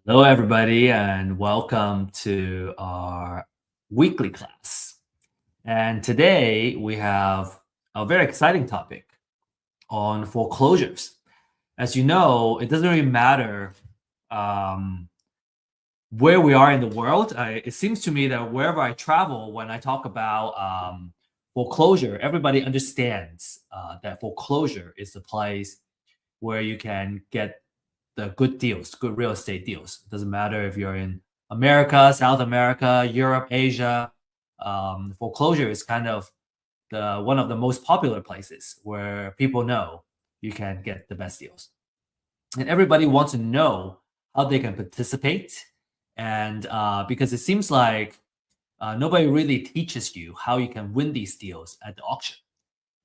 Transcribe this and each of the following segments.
Hello, everybody, and welcome to our weekly class. And today we have a very exciting topic on foreclosures. As you know, it doesn't really matter um, where we are in the world. It seems to me that wherever I travel, when I talk about foreclosure, everybody understands that foreclosure is the place where you can get the good deals, good real estate deals. It doesn't matter if you're in America, South America, Europe, Asia. Foreclosure is kind of the one of the most popular places where people know you can get the best deals, and everybody wants to know how they can participate. And because it seems like nobody really teaches you how you can win these deals at the auction.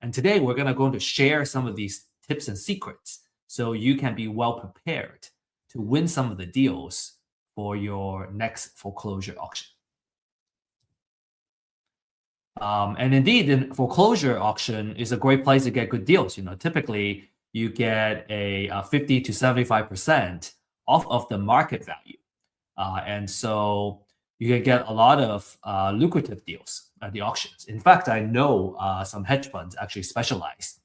And today we're going to share some of these tips and secrets so you can be well prepared to win some of the deals for your next foreclosure auction. And indeed, the foreclosure auction is a great place to get good deals. Typically you get a 50 to 75% off of the market value. And so you can get a lot of lucrative deals at the auctions. In fact, I know some hedge funds actually specialize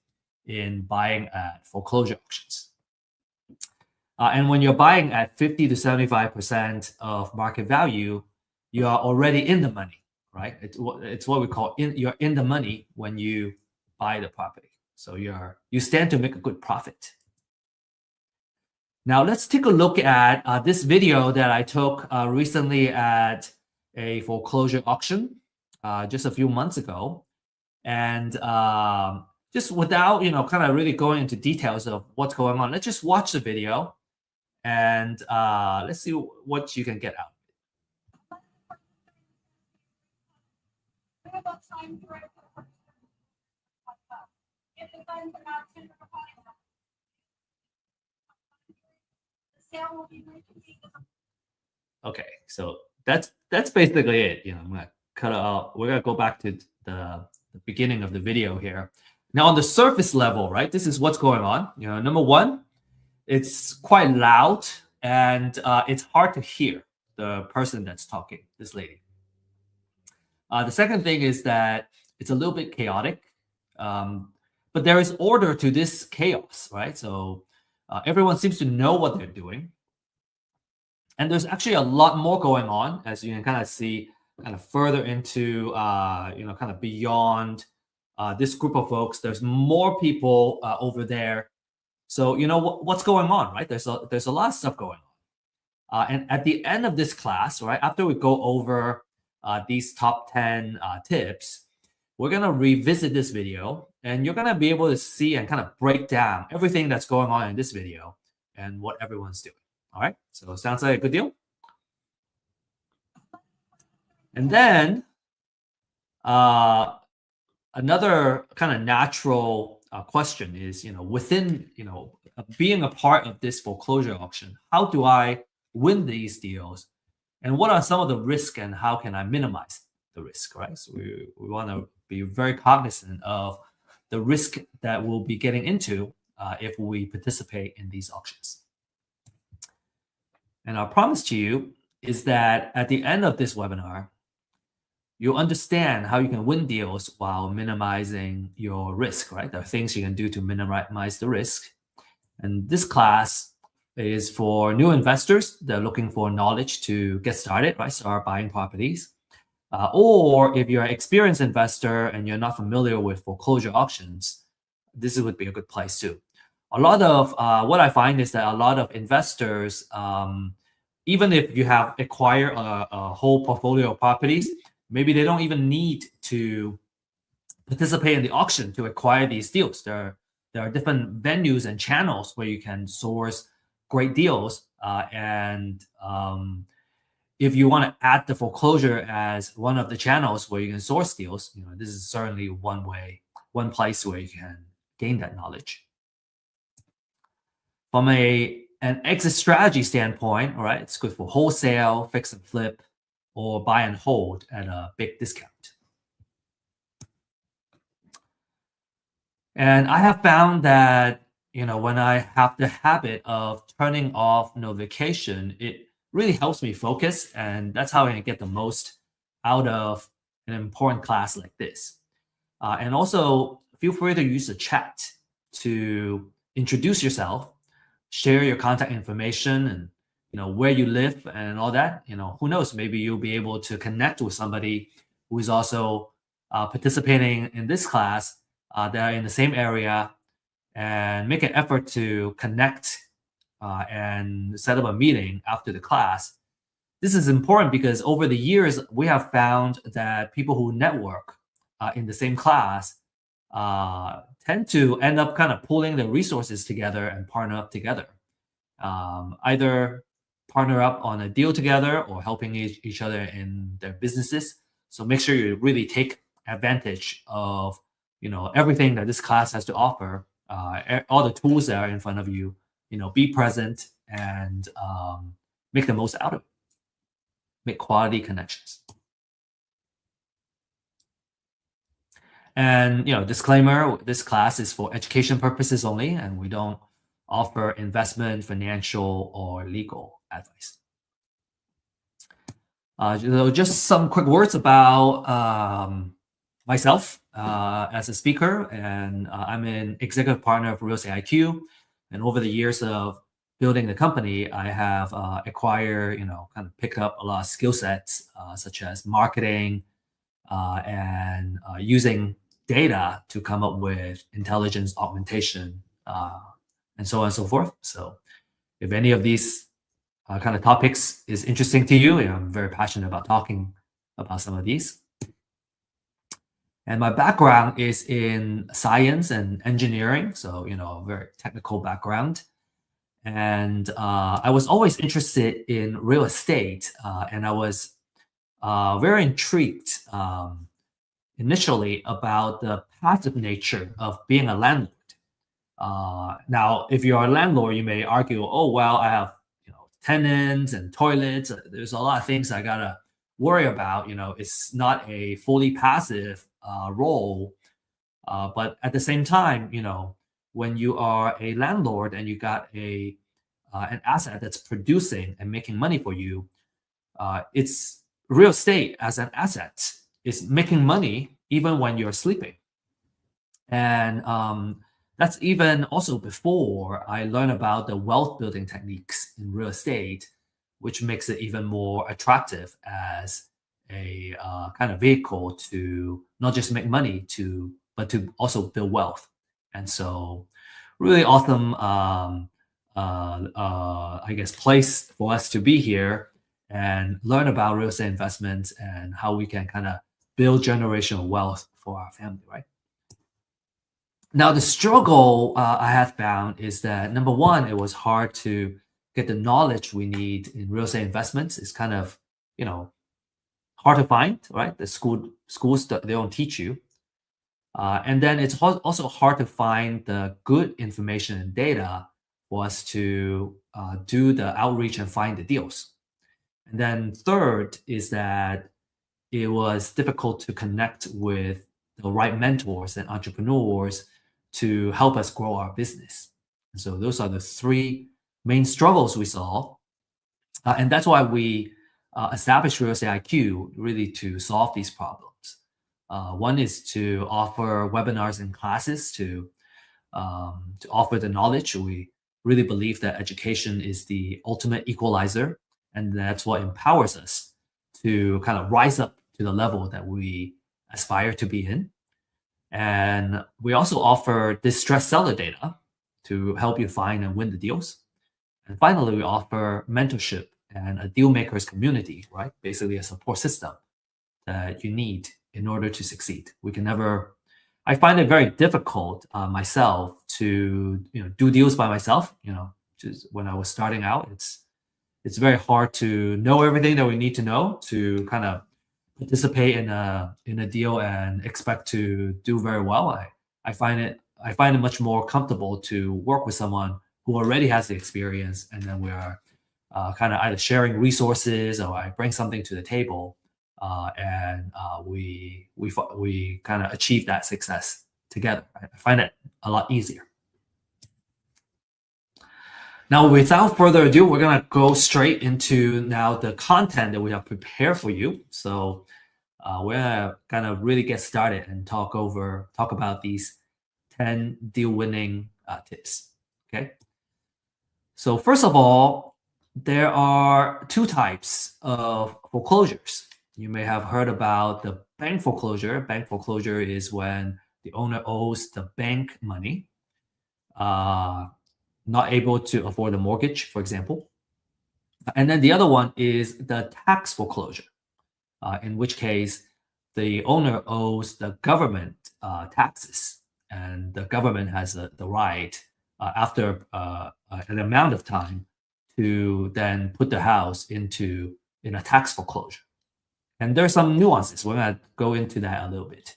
in buying at foreclosure auctions. And when you're buying at 50 to 75% of market value, you are already in the money, right? It's what we call you're in the money when you buy the property. So you stand to make a good profit. Now let's take a look at this video that I took recently at a foreclosure auction just a few months ago. And just without, kind of really going into details of what's going on, let's just watch the video and let's see what you can get out. Okay, so that's basically it. I'm gonna cut it out. We're gonna go back to the beginning of the video here. Now, on the surface level, right? This is what's going on. Number one, it's quite loud and it's hard to hear the person that's talking, this lady. The second thing is that it's a little bit chaotic, but there is order to this chaos, right? So everyone seems to know what they're doing. And there's actually a lot more going on, as you can kind of see, kind of further into, kind of beyond this group of folks. There's more people over there. So what's going on, right? There's a lot of stuff going on. And at the end of this class, right, after we go over these top 10 tips, we're gonna revisit this video, and you're gonna be able to see and kind of break down everything that's going on in this video and what everyone's doing. All right, so sounds like a good deal. And then another kind of natural question is, within, being a part of this foreclosure auction, how do I win these deals? And what are some of the risks and how can I minimize the risk, right? So we want to be very cognizant of the risk that we'll be getting into if we participate in these auctions. And our promise to you is that at the end of this webinar, you'll understand how you can win deals while minimizing your risk, right? There are things you can do to minimize the risk. And this class is for new investors that are looking for knowledge to get started, right? Start buying properties. Or if you're an experienced investor and you're not familiar with foreclosure auctions, this would be a good place too. A lot of what I find is that a lot of investors, even if you have acquired a whole portfolio of properties, maybe they don't even need to participate in the auction to acquire these deals. There are different venues and channels where you can source great deals. If you want to add the foreclosure as one of the channels where you can source deals, this is certainly one place where you can gain that knowledge. From an exit strategy standpoint, all right, it's good for wholesale, fix and flip, or buy and hold at a big discount. And I have found that, when I have the habit of turning off notification, it really helps me focus, and that's how I can get the most out of an important class like this. And also, feel free to use the chat to introduce yourself, share your contact information, and where you live and all that. Who knows? Maybe you'll be able to connect with somebody who is also participating in this class that are in the same area, and make an effort to connect and set up a meeting after the class. This is important because over the years, we have found that people who network in the same class tend to end up kind of pulling the resources together and partner up together. Either partner up on a deal together or helping each other in their businesses. So make sure you really take advantage of everything that this class has to offer, all the tools that are in front of you. Be present and make the most out of it. Make quality connections. And disclaimer: this class is for education purposes only, and we don't offer investment, financial, or legal advice. Just some quick words about myself as a speaker, and I'm an executive partner of Real Estate IQ. And over the years of building the company, I have acquired, kind of picked up a lot of skill sets, such as marketing and using data to come up with intelligence augmentation, and so on and so forth. So if any of these kind of topics is interesting to you, I'm very passionate about talking about some of these. And my background is in science and engineering, so a very technical background. And I was always interested in real estate, and I was very intrigued initially about the passive nature of being a landlord. Now, if you're a landlord, you may argue, "Oh, well, I have tenants and toilets. There's a lot of things I gotta worry about. It's not a fully passive role." But at the same time, when you are a landlord and you got an asset that's producing and making money for you, it's real estate as an asset is making money even when you're sleeping. And that's even also before I learned about the wealth building techniques in real estate, which makes it even more attractive as a kind of vehicle to not just make money but to also build wealth. And so, really awesome, I guess, place for us to be here and learn about real estate investments and how we can kind of build generational wealth for our family, right? Now, the struggle I have found is that, number one, it was hard to get the knowledge we need in real estate investments. It's kind of, hard to find, right? The schools, they don't teach you. And then it's also hard to find the good information and data for us to do the outreach and find the deals. And then third is that it was difficult to connect with the right mentors and entrepreneurs to help us grow our business. And so those are the three main struggles we saw. And that's why we established Real Estate IQ, really to solve these problems. One is to offer webinars and classes to offer the knowledge. We really believe that education is the ultimate equalizer, and that's what empowers us to kind of rise up to the level that we aspire to be in. And we also offer distressed seller data to help you find and win the deals. And finally, we offer mentorship and a deal makers community, right? Basically a support system that you need in order to succeed. I find it very difficult myself to do deals by myself. Just when I was starting out, it's very hard to know everything that we need to know to kind of participate in a deal and expect to do very well. I find it much more comfortable to work with someone who already has the experience, and then we are kind of either sharing resources or I bring something to the table, and we kind of achieve that success together. I find it a lot easier. Now, without further ado, we're going to go straight into now the content that we have prepared for you. So we're gonna kind of really get started and talk about these 10 deal winning tips. Okay. So first of all, there are two types of foreclosures. You may have heard about the bank foreclosure. Bank foreclosure is when the owner owes the bank money, not able to afford a mortgage, for example. And then the other one is the tax foreclosure, in which case the owner owes the government taxes, and the government has the right after an amount of time to then put the house in a tax foreclosure. And there's some nuances. We're going to go into that a little bit.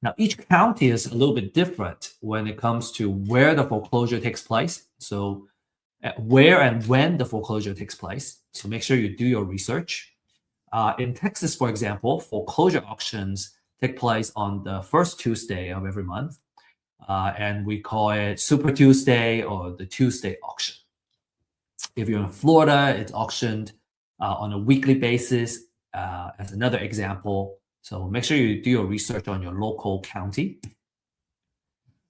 Now, each county is a little bit different when it comes to where the foreclosure takes place. So where and when the foreclosure takes place. So make sure you do your research. In Texas, for example, foreclosure auctions take place on the first Tuesday of every month. And we call it Super Tuesday or the Tuesday auction. If you're in Florida, it's auctioned on a weekly basis as another example. So make sure you do your research on your local county.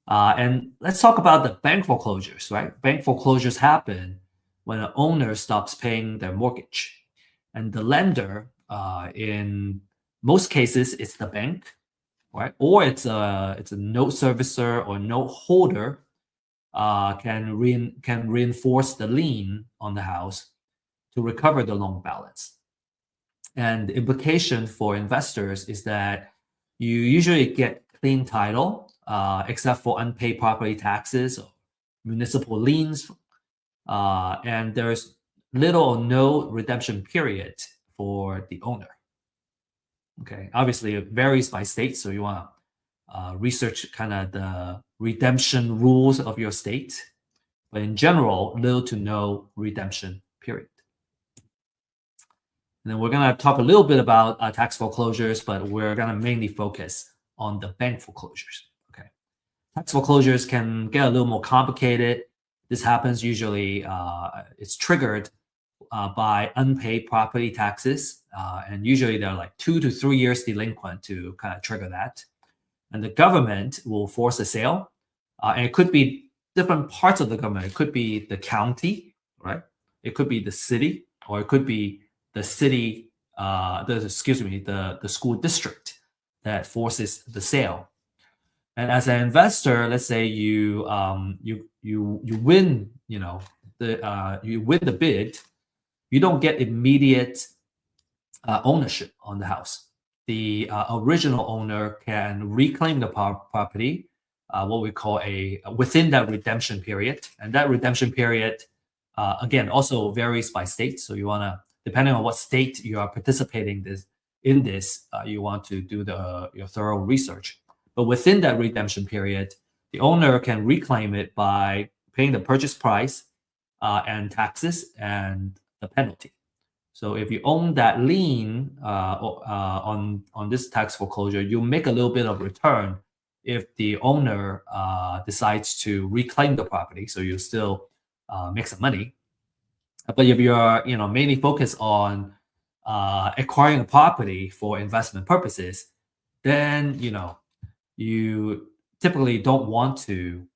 And let's talk about the bank foreclosures, right? Bank foreclosures happen when an owner stops paying their mortgage. And the lender, in most cases, it's the bank, right? Or it's a note servicer or note holder can reinforce the lien on the house to recover the loan balance. And the implication for investors is that you usually get clean title, except for unpaid property taxes or municipal liens, and there's little or no redemption period for the owner. Okay, obviously it varies by state, so you want to research kind of the redemption rules of your state. But in general, little to no redemption period. And then we're going to talk a little bit about tax foreclosures, but we're going to mainly focus on the bank foreclosures. Okay, tax foreclosures can get a little more complicated. This happens usually, it's triggered by unpaid property taxes, and usually they're like 2 to 3 years delinquent to kind of trigger that. And the government will force a sale, and it could be different parts of the government. It could be the county, right? It could be the city, or it could be the city, the school district that forces the sale. And as an investor, let's say you win, you win the bid, you don't get immediate ownership on the house. The original owner can reclaim the property, what we call within that redemption period, and that redemption period, again, also varies by state. So you want to, depending on what state you are participating in this, you want to do your thorough research. But within that redemption period, the owner can reclaim it by paying the purchase price and taxes and the penalty. So if you own that lien on this tax foreclosure, you make a little bit of return if the owner decides to reclaim the property. So you still make some money. But if you're mainly focused on acquiring a property for investment purposes, then you typically don't want to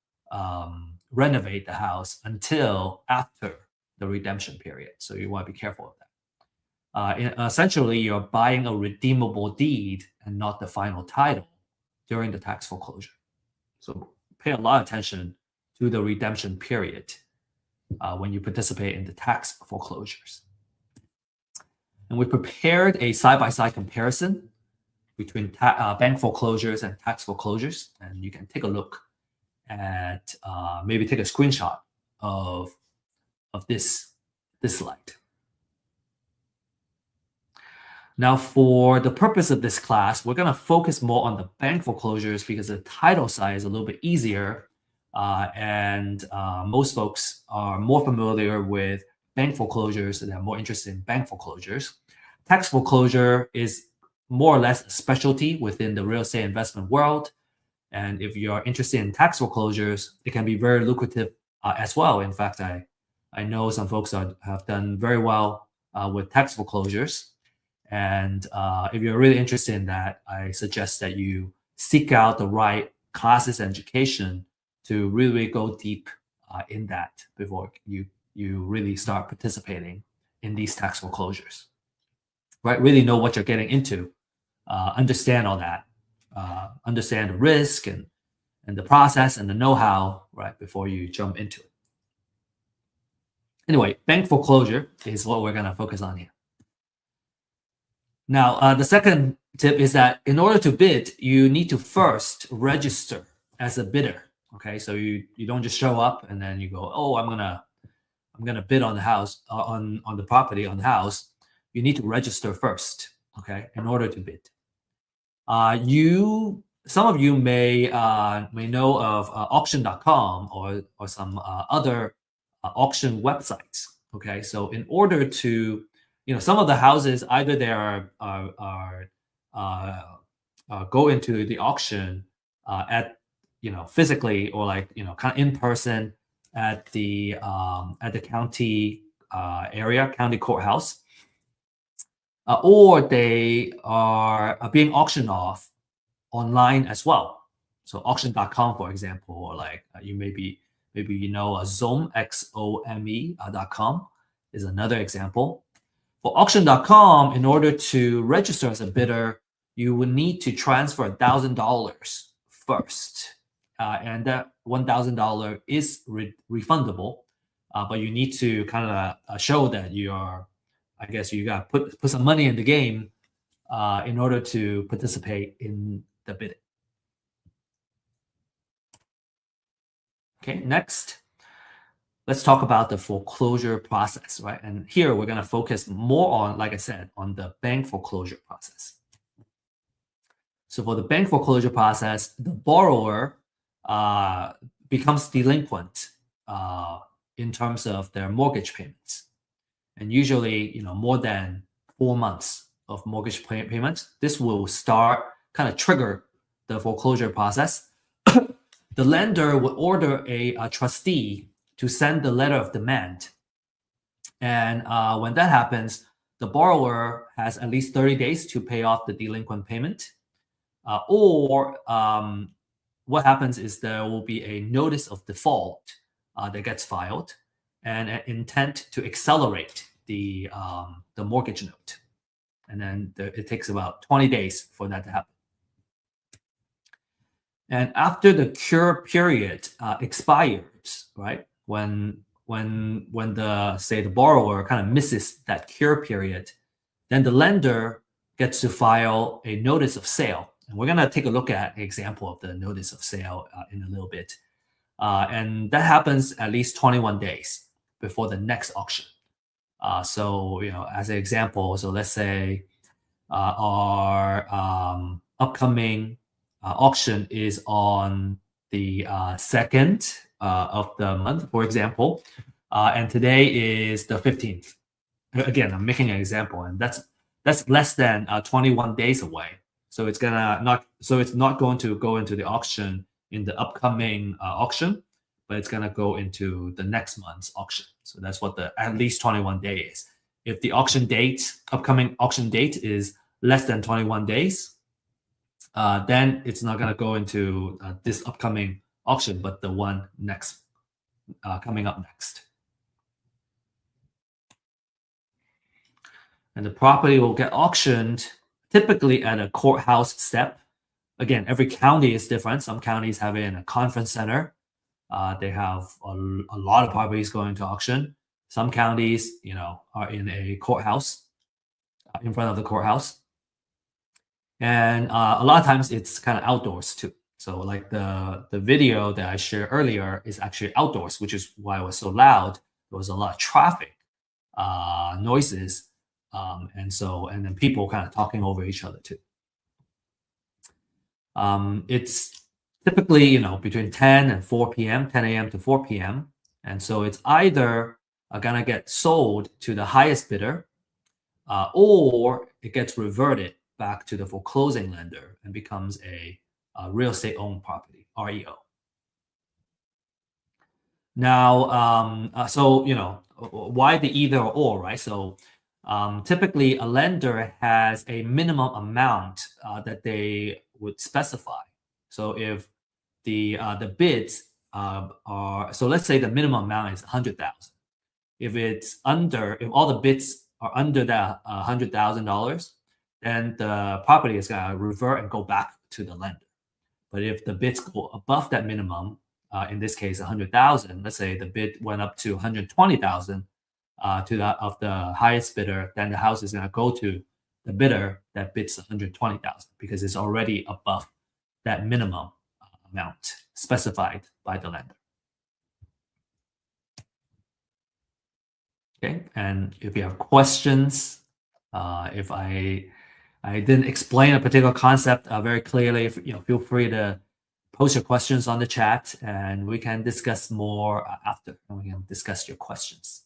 renovate the house until after the redemption period. So you want to be careful of that. Essentially, you're buying a redeemable deed and not the final title during the tax foreclosure. So pay a lot of attention to the redemption period when you participate in the tax foreclosures. And we prepared a side-by-side comparison between bank foreclosures and tax foreclosures. And you can take a look at, maybe take a screenshot of this slide. Now, for the purpose of this class, we're going to focus more on the bank foreclosures because the title side is a little bit easier. And most folks are more familiar with bank foreclosures and they're more interested in bank foreclosures. Tax foreclosure is more or less a specialty within the real estate investment world. And if you're interested in tax foreclosures, it can be very lucrative as well. In fact, I I know some folks have done very well with tax foreclosures. And if you're really interested in that, I suggest that you seek out the right classes and education to really go deep in that before you really start participating in these tax foreclosures. Right? Really know what you're getting into, understand all that, understand the risk and the process and the know-how, right, before you jump into it. Anyway, bank foreclosure is what we're going to focus on here. Now, the second tip is that in order to bid, you need to first register as a bidder. Okay, so you don't just show up and then you go, oh, I'm gonna bid on the house on the property on the house. You need to register first. Okay, in order to bid. Some of you may know of auction.com or some other auction websites. Okay, so in order to some of the houses either they are go into the auction at physically or kind of in person at the county area, county courthouse, or they are being auctioned off online as well. So auction.com, for example, or you maybe Xome, XOME.com is another example. For auction.com, in order to register as a bidder, you would need to transfer $1,000 first. And that $1,000 is refundable, but you need to kind of show that you are, I guess you got to put some money in the game in order to participate in the bidding. Okay, next, let's talk about the foreclosure process, right? And here we're going to focus more on, like I said, on the bank foreclosure process. So for the bank foreclosure process, the borrower becomes delinquent in terms of their mortgage payments. And usually, more than 4 months of mortgage payments, this will start kind of trigger the foreclosure process. The lender would order a trustee to send the letter of demand. And when that happens, the borrower has at least 30 days to pay off the delinquent payment. Or what happens is there will be a notice of default that gets filed and an intent to accelerate the mortgage note. And then it takes about 20 days for that to happen. And after the cure period expires, right, when the borrower kind of misses that cure period, then the lender gets to file a notice of sale. And we're going to take a look at an example of the notice of sale in a little bit. And that happens at least 21 days before the next auction. So, as an example, so let's say our upcoming auction is on the 2nd of the month, for example, and today is the 15th. Again, I'm making an example, and that's less than 21 days away. So it's not going to go into the auction in the upcoming auction, but it's gonna go into the next month's auction. So that's what the at least 21 days is. If the upcoming auction date is less than 21 days, then it's not gonna go into this upcoming auction, but the one next coming up next. And the property will get auctioned typically at a courthouse step. Again, every county is different. Some counties have it in a conference center. They have a lot of properties going to auction. Some counties, are in a courthouse, in front of the courthouse. And a lot of times it's kind of outdoors too. So like the video that I shared earlier is actually outdoors, which is why it was so loud. There was a lot of traffic, noises, and then people kind of talking over each other too. It's typically, between 10 and 4 p.m., 10 a.m. to 4 p.m. And so it's either gonna get sold to the highest bidder, or it gets reverted back to the foreclosing lender and becomes a real estate owned property, REO. Now, so why the either or, right? So typically, a lender has a minimum amount that they would specify. So if the bids are, so let's say the minimum amount is 100,000. If all the bids are under that $100,000, then the property is gonna revert and go back to the lender. But if the bids go above that minimum, in this case, 100,000, let's say the bid went up to 120,000 to that of the highest bidder, then the house is going to go to the bidder that bids 120,000 because it's already above that minimum amount specified by the lender. Okay, and if you have questions, if I didn't explain a particular concept very clearly, feel free to post your questions on the chat and we can discuss more after, and we can discuss your questions.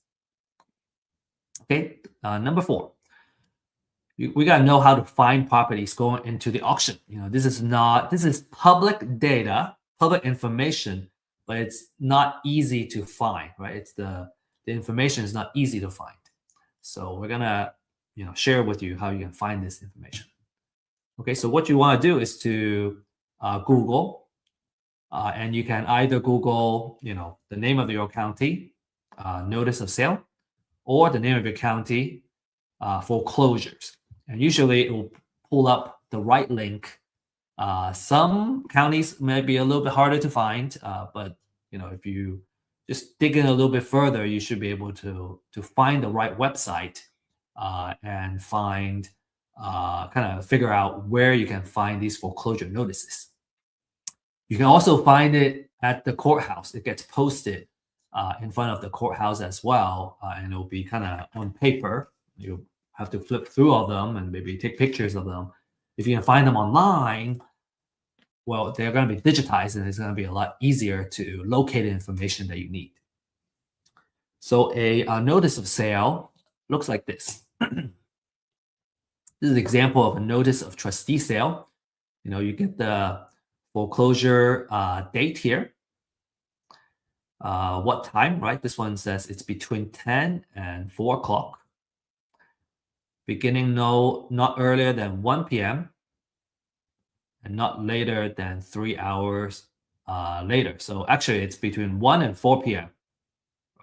Okay, number 4. We got to know how to find properties going into the auction. This is public data, public information, but it's not easy to find, right? It's the information is not easy to find. So we're gonna, share with you how you can find this information. Okay, so what you want to do is to Google, and you can either Google, the name of your county, notice of sale, or the name of your county, foreclosures. And usually it will pull up the right link. Some counties may be a little bit harder to find, but if you just dig in a little bit further, you should be able to find the right website and find kind of figure out where you can find these foreclosure notices. You can also find it at the courthouse. It gets posted in front of the courthouse as well, and it'll be kind of on paper. You have to flip through all of them and maybe take pictures of them. If you can find them online, well, they're going to be digitized and it's going to be a lot easier to locate the information that you need. So a notice of sale looks like this. This is an example of a notice of trustee sale. You get the foreclosure date here. What time, right? This one says it's between 10 and 4 o'clock. Beginning not earlier than 1 p.m. and not later than 3 hours later. So actually it's between 1 and 4 p.m.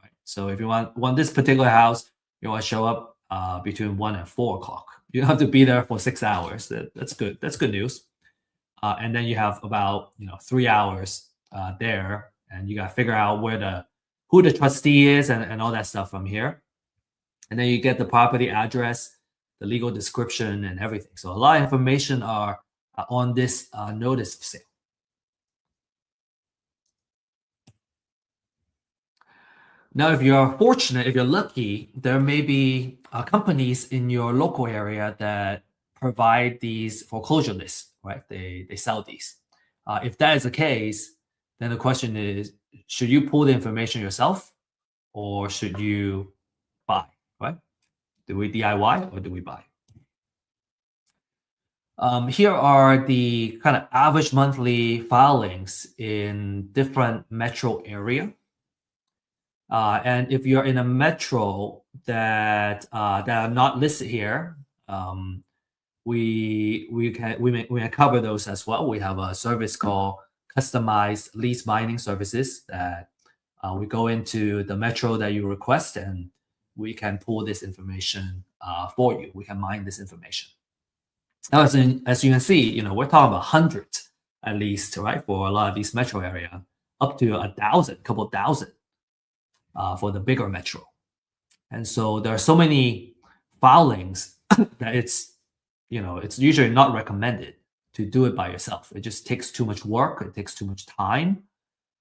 Right? So if you want this particular house, you want to show up between 1 and 4 o'clock. You don't have to be there for 6 hours. That's good. That's good news. And then you have about 3 hours there, and you got to figure out who the trustee is and all that stuff from here. And then you get the property address, the legal description, and everything. So a lot of information are on this notice of sale. Now, if you're fortunate, if you're lucky, there may be companies in your local area that provide these foreclosure lists, right? They sell these. If that is the case, then the question is, should you pull the information yourself or should you buy, right? Do we DIY or do we buy? Here are the kind of average monthly filings in different metro area. And if you're in a metro that are not listed here, we can cover those as well. We have a service called customized lease binding services that we go into the metro that you request and we can pull this information for you. We can mine this information. Now, as you can see, we're talking about hundreds at least, right? For a lot of these metro area, up to 1,000, couple thousand for the bigger metro. And so there are so many filings that it's usually not recommended to do it by yourself. It just takes too much work. It takes too much time.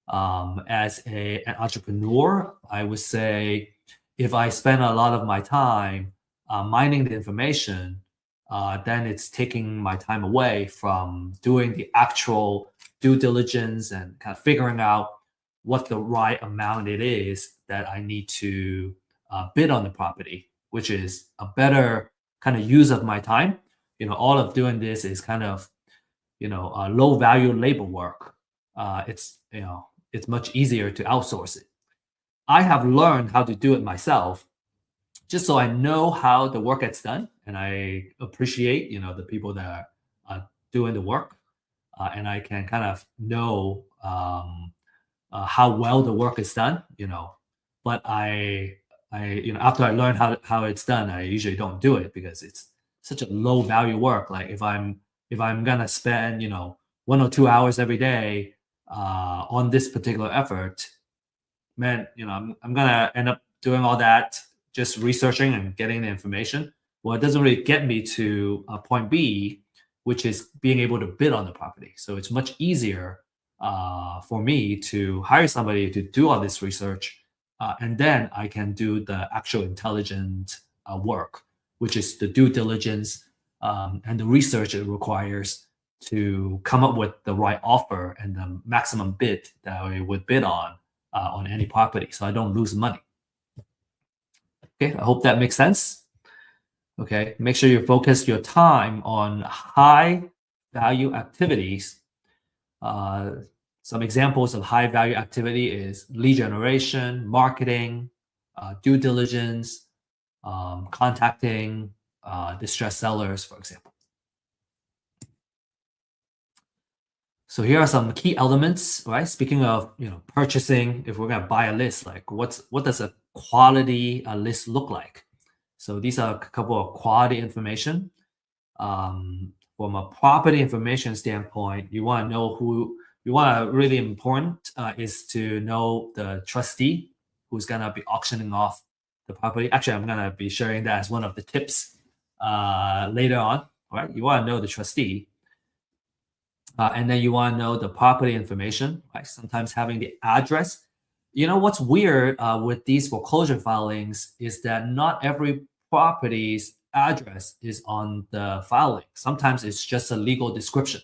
As an entrepreneur, I would say if I spend a lot of my time mining the information, then it's taking my time away from doing the actual due diligence and kind of figuring out what the right amount it is that I need to bid on the property, which is a better kind of use of my time. All of doing this is kind of, low value labor work. It's much easier to outsource it. I have learned how to do it myself, just so I know how the work gets done, and I appreciate, the people that are doing the work, and I can kind of know how well the work is done. But after I learn how it's done, I usually don't do it because it's such a low value work. Like if I'm gonna spend 1 or 2 hours every day on this particular effort, man, I'm gonna end up doing all that, just researching and getting the information. Well, it doesn't really get me to point B, which is being able to bid on the property. So it's much easier for me to hire somebody to do all this research, and then I can do the actual intelligent work, which is the due diligence and the research it requires to come up with the right offer and the maximum bid that I would bid on any property, so I don't lose money. Okay, I hope that makes sense. Okay, make sure you focus your time on high value activities. Some examples of high value activity is lead generation, marketing, due diligence, contacting distressed sellers, for example. So here are some key elements, right? Speaking of purchasing, if we're gonna buy a list, like what does a quality list look like? So these are a couple of quality information. From a property information standpoint, you want to know who you want to really important is to know the trustee who's gonna be auctioning off the property. Actually, I'm gonna be sharing that as one of the tips later on. Right? You want to know the trustee. And then you want to know the property information, right? Sometimes having the address. What's weird with these foreclosure filings is that not every property's address is on the filing. Sometimes it's just a legal description.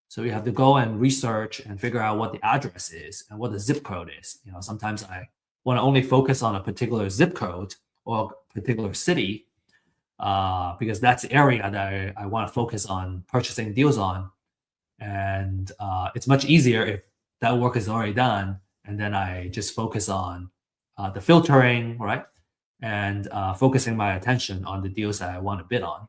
So you have to go and research and figure out what the address is and what the zip code is. Sometimes I want to only focus on a particular zip code or a particular city because that's the area that I want to focus on purchasing deals on. And it's much easier if that work is already done, and then I just focus on the filtering, right? And focusing my attention on the deals that I want to bid on.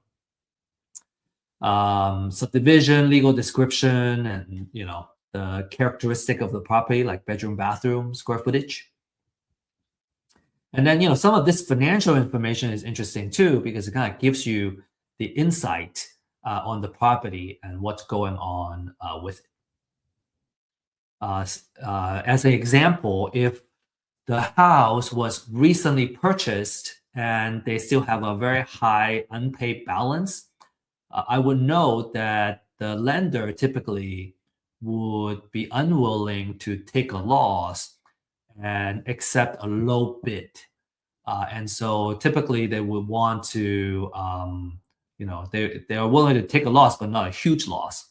Subdivision, legal description, and the characteristic of the property, like bedroom, bathroom, square footage. And then some of this financial information is interesting too, because it kind of gives you the insight on the property and what's going on with it. As an example, if the house was recently purchased and they still have a very high unpaid balance, I would know that the lender typically would be unwilling to take a loss and accept a low bid. And so typically they would want to they are willing to take a loss, but not a huge loss.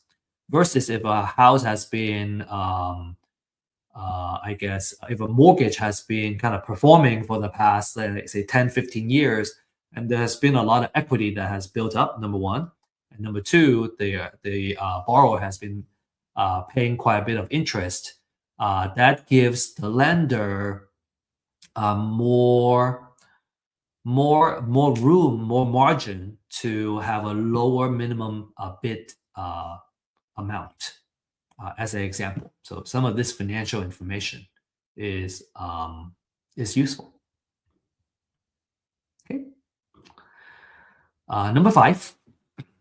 Versus if a house has been, I guess, if a mortgage has been kind of performing for the past, let's say 10, 15 years, and there has been a lot of equity that has built up, number one. And number two, the borrower has been paying quite a bit of interest. That gives the lender more room, more margin to have a lower minimum bid amount, as an example. So some of this financial information is useful. Okay. Number 5,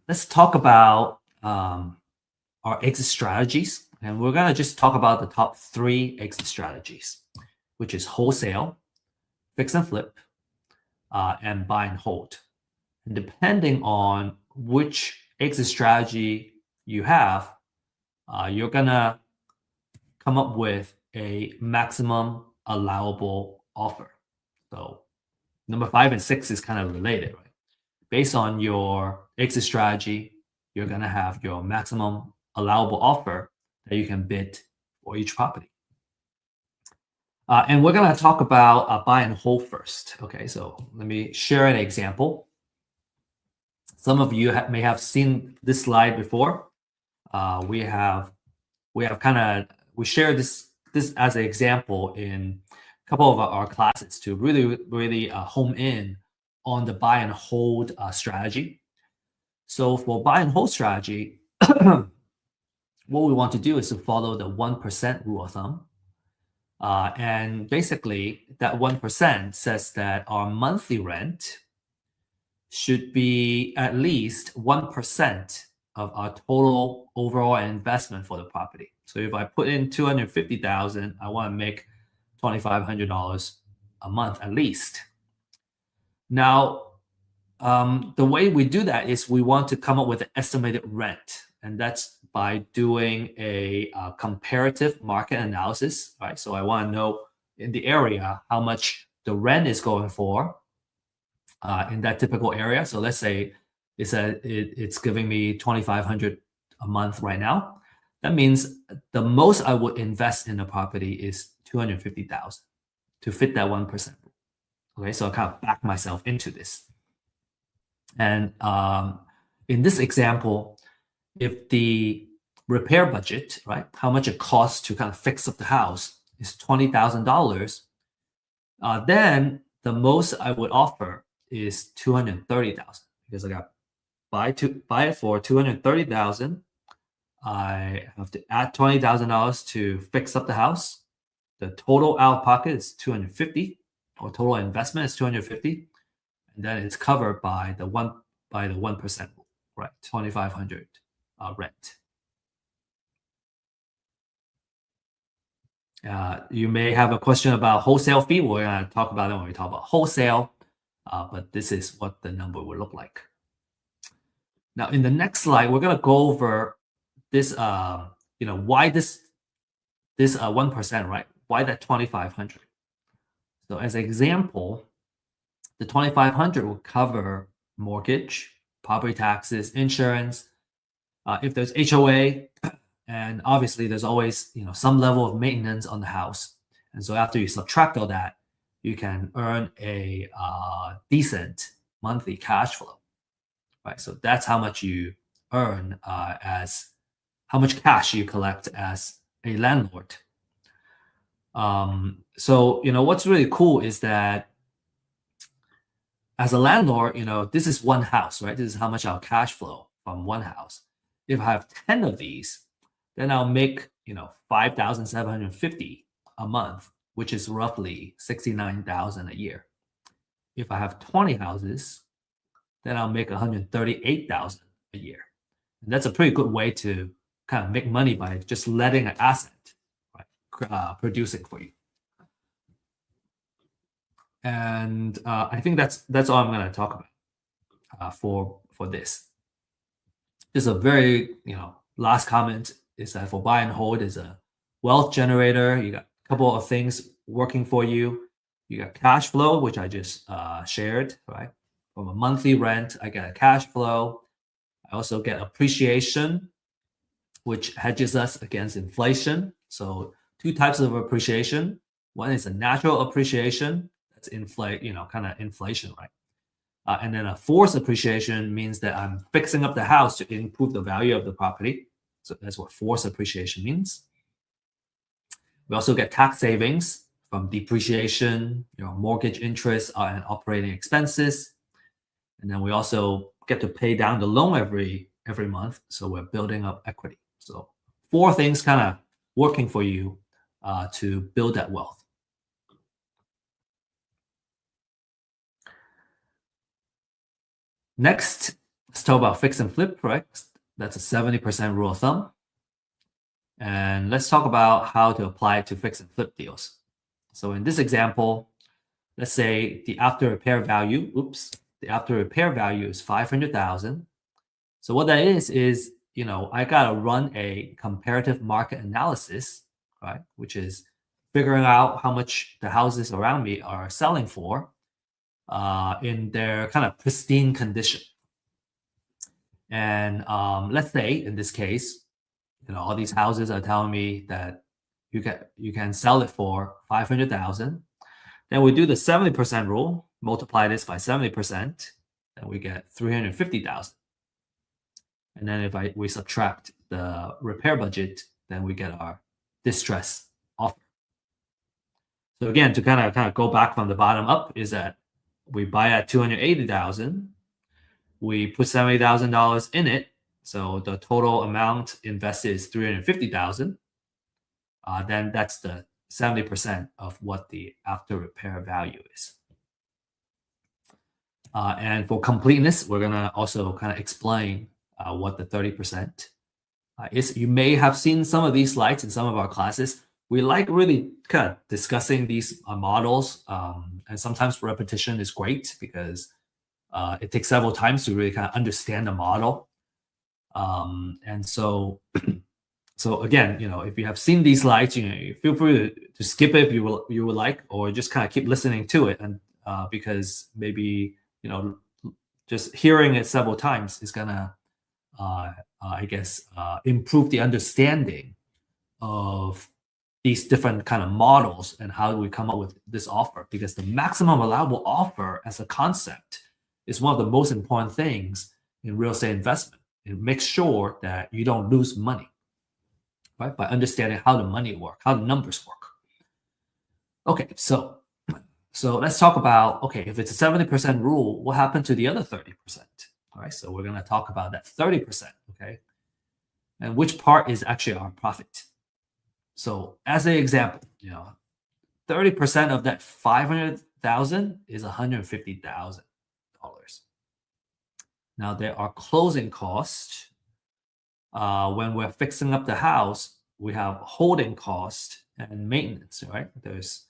let's talk about our exit strategies, and we're gonna just talk about the top 3 exit strategies, which is wholesale, fix and flip, and buy and hold. And depending on which exit strategy you have, you're gonna come up with a maximum allowable offer. So number 5 and 6 is kind of related, right? Based on your exit strategy, you're gonna have your maximum allowable offer that you can bid for each property. And we're gonna talk about buy and hold first. Okay, so let me share an example. Some of you may have seen this slide before. We shared this as an example in couple of our classes to really home in on the buy and hold strategy. So for buy and hold strategy, what we want to do is to follow the 1% rule of thumb. And basically, that 1% says that our monthly rent should be at least 1% of our total overall investment for the property. So if I put in $250,000, I want to make $2,500 a month at least. Now, the way we do that is we want to come up with an estimated rent, and that's by doing a comparative market analysis, right? So I want to know in the area how much the rent is going for in that typical area. So let's say it's giving me $2,500 a month right now. That means the most I would invest in the property is $250,000 to fit that 1%. Okay, so I kind of back myself into this. And in this example, if the repair budget, right, how much it costs to kind of fix up the house is $20,000, then the most I would offer is $230,000 because I got buy it for $230,000. I have to add $20,000 to fix up the house. The total out of pocket is $250,000, or total investment is $250,000, and then it's covered by the 1% rule, right? $2,500 rent. You may have a question about wholesale fee. We're going to talk about it when we talk about wholesale, but this is what the number will look like. Now, in the next slide, we're going to go over this, why this 1%, right? Why that 2,500? So as an example, the 2,500 will cover mortgage, property taxes, insurance, if there's HOA, and obviously there's always some level of maintenance on the house. And so after you subtract all that, you can earn a decent monthly cash flow, right? So that's how much you earn as how much cash you collect as a landlord. So what's really cool is that as a landlord, this is one house, right? This is how much I'll cash flow from one house. If I have 10 of these, then I'll make $5,750 a month, which is roughly $69,000 a year. If I have 20 houses, then I'll make $138,000 a year. And that's a pretty good way to kind of make money by just letting an asset, right, producing for you. And I think that's all I'm going to talk about for this. Just a very last comment is that for buy and hold is a wealth generator. You got a couple of things working for you. You got cash flow, which I just shared, right? From a monthly rent, I get a cash flow. I also get appreciation, which hedges us against inflation. So two types of appreciation. One is a natural appreciation. That's kind of inflation, right? And then a forced appreciation means that I'm fixing up the house to improve the value of the property. So that's what forced appreciation means. We also get tax savings from depreciation, mortgage interest and operating expenses. And then we also get to pay down the loan every month. So we're building up equity. So 4 things kind of working for you to build that wealth. Next, let's talk about fix and flip, right? That's a 70% rule of thumb. And let's talk about how to apply it to fix and flip deals. So in this example, let's say the after repair value is 500,000. So what that is I gotta run a comparative market analysis, right? Which is figuring out how much the houses around me are selling for in their kind of pristine condition. And let's say in this case, all these houses are telling me that you can sell it for 500,000. Then we do the 70% rule, multiply this by 70%, then we get 350,000. And then if we subtract the repair budget, then we get our distress offer. So again, to kind of go back from the bottom up is that we buy at 280,000, we put $70,000 in it, so the total amount invested is 350,000. Then that's the 70% of what the after repair value is. And for completeness, we're gonna also kind of explain what the 30% is. You may have seen some of these slides in some of our classes. We like really kind of discussing these models, and sometimes repetition is great because it takes several times to really kind of understand the model. And so, so again, if you have seen these slides, you feel free to skip it if you would like, or just kind of keep listening to it, and because maybe just hearing it several times is gonna, I guess, improve the understanding of these different kind of models and how we come up with this offer. Because the maximum allowable offer as a concept is one of the most important things in real estate investment. It makes sure that you don't lose money, right? By understanding how the money work, how the numbers work. Okay, so let's talk about, okay, if it's a 70% rule, what happened to the other 30%? All right, so we're going to talk about that 30%, okay? And which part is actually our profit. So as an example, 30% of that 500,000 is $150,000. Now there are closing costs. When we're fixing up the house, we have holding cost and maintenance, right? There is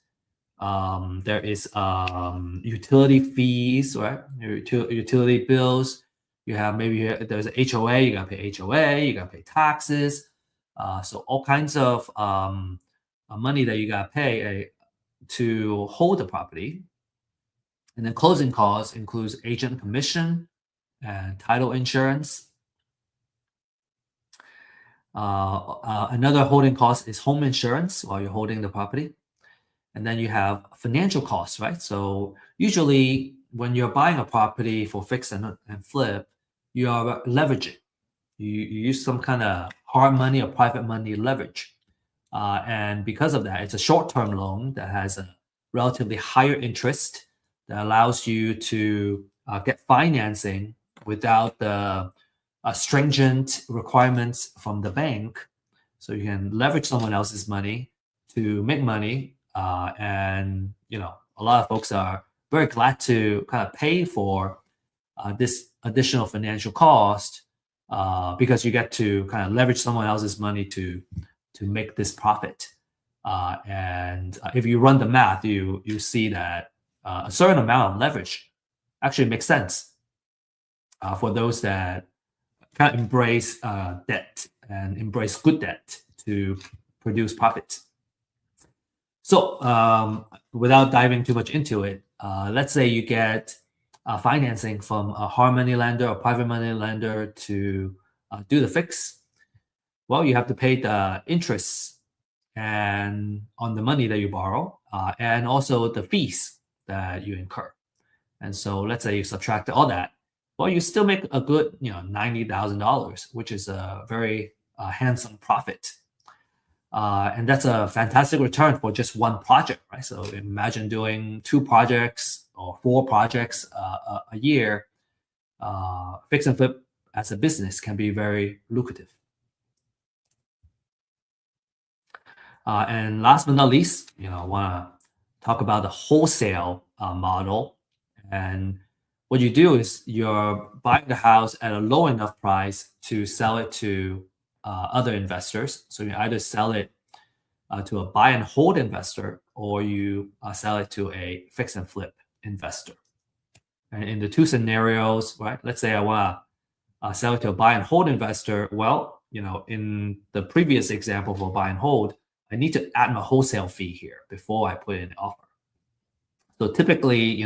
utility fees, right? Utility bills. You have maybe there's an HOA. You gotta pay HOA. You gotta pay taxes. So all kinds of money that you gotta pay to hold the property. And then closing costs includes agent commission and title insurance. Another holding cost is home insurance while you're holding the property. And then you have financial costs, right? So usually when you're buying a property for fix and flip, you are leveraging. You use some kind of hard money or private money leverage. And because of that, it's a short-term loan that has a relatively higher interest that allows you to get financing without the stringent requirements from the bank. So you can leverage someone else's money to make money. And a lot of folks are very glad to kind of pay for this additional financial cost because you get to kind of leverage someone else's money to make this profit. And if you run the math, you see that a certain amount of leverage actually makes sense for those that kind of embrace debt and embrace good debt to produce profit. So without diving too much into it, let's say you get financing from a hard money lender or private money lender to do the fix. Well, you have to pay the interest and on the money that you borrow, and also the fees that you incur. And so let's say you subtract all that. Well, you still make a good, $90,000, which is a very handsome profit. And that's a fantastic return for just one project, right? So imagine doing 2 projects or 4 projects a year. Fix and flip as a business can be very lucrative. And last but not least, I want to talk about the wholesale model. And what you do is you're buying the house at a low enough price to sell it to other investors. So you either sell it to a buy and hold investor, or you sell it to a fix and flip investor. And in the 2 scenarios, right? Let's say I want to sell it to a buy and hold investor. Well, in the previous example for buy and hold, I need to add my wholesale fee here before I put in the offer. So typically,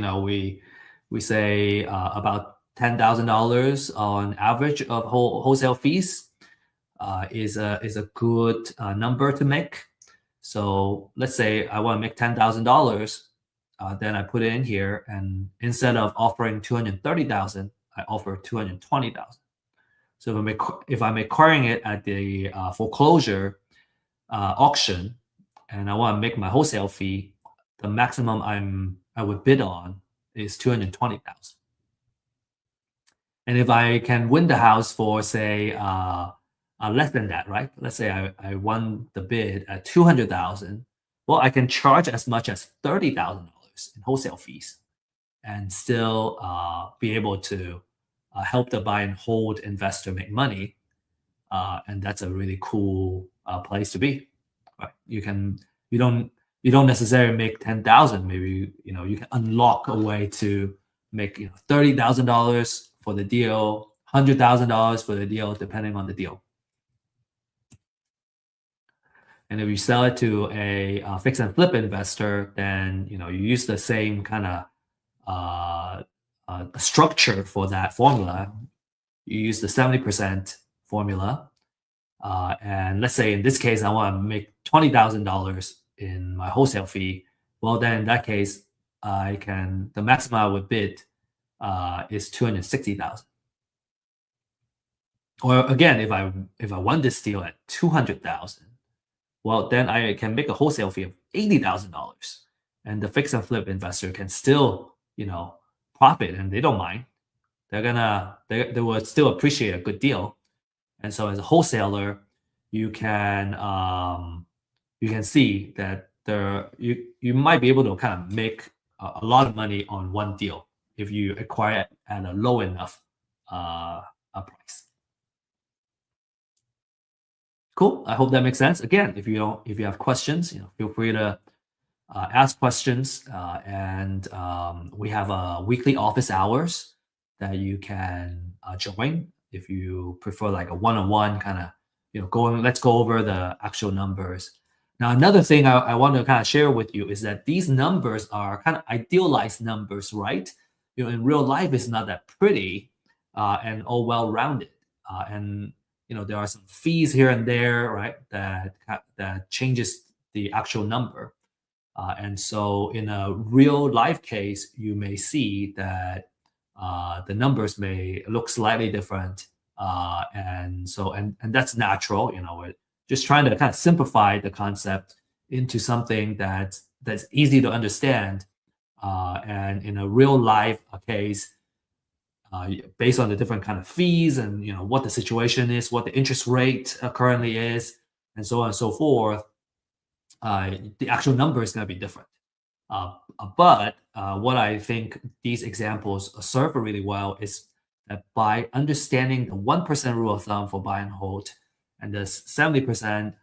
we say about $10,000 on average of wholesale fees is a good number to make. So let's say I want to make $10,000, then I put it in here, and instead of offering $230,000, I offer $220,000. So if I'm acquiring it at the foreclosure auction, and I want to make my wholesale fee the maximum I would bid on is 220,000. And if I can win the house for say less than that, right? Let's say I won the bid at 200,000. Well, I can charge as much as $30,000 in wholesale fees and still be able to help the buy and hold investor make money. And that's a really cool place to be. Right? You don't necessarily make 10,000. Maybe you can unlock a way to make $30,000 for the deal, $100,000 for the deal, depending on the deal. And if you sell it to a fix and flip investor, then you use the same kind of structure for that formula. You use the 70% formula, and let's say in this case I want to make $20,000 in my wholesale fee. Well, then in that case, the maximum I would bid is 260,000. Or again, if I won this deal at 200,000, well, then I can make a wholesale fee of $80,000, and the fix and flip investor can still profit, and they don't mind. They will still appreciate a good deal. And so as a wholesaler, you can see that you might be able to kind of make a lot of money on one deal if you acquire it at a low enough price. Cool. I hope that makes sense. Again, if you have questions, feel free to ask questions. And we have weekly office hours that you can join if you prefer like a one-on-one kind of let's go over the actual numbers. Now, another thing I want to kind of share with you is that these numbers are kind of idealized numbers, right? In real life, it's not that pretty and all well-rounded. And there are some fees here and there, right? That changes the actual number. And so in a real life case, you may see that the numbers may look slightly different. And that's natural. We're just trying to kind of simplify the concept into something that's easy to understand. And in a real life case, based on the different kind of fees and what the situation is, what the interest rate currently is, and so on and so forth, the actual number is going to be different. But what I think these examples serve really well is that by understanding the 1% rule of thumb for buy and hold and the 70%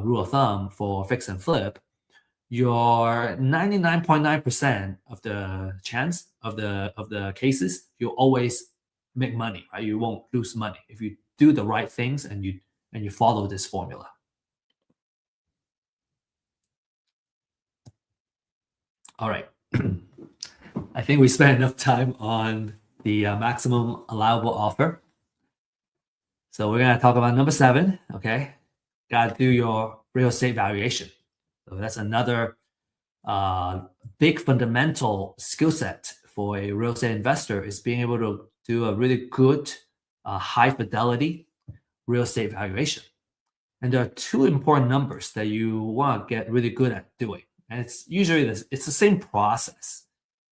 rule of thumb for fix and flip, your 99.9% of the chance of the cases, you'll always make money, right? You won't lose money if you do the right things and you follow this formula. All right. I think we spent enough time on the maximum allowable offer. So we're going to talk about number 7, okay? Got to do your real estate valuation. So that's another big fundamental skill set for a real estate investor is being able to do a really good high fidelity real estate valuation. And there are 2 important numbers that you want to get really good at doing. And it's usually it's the same process,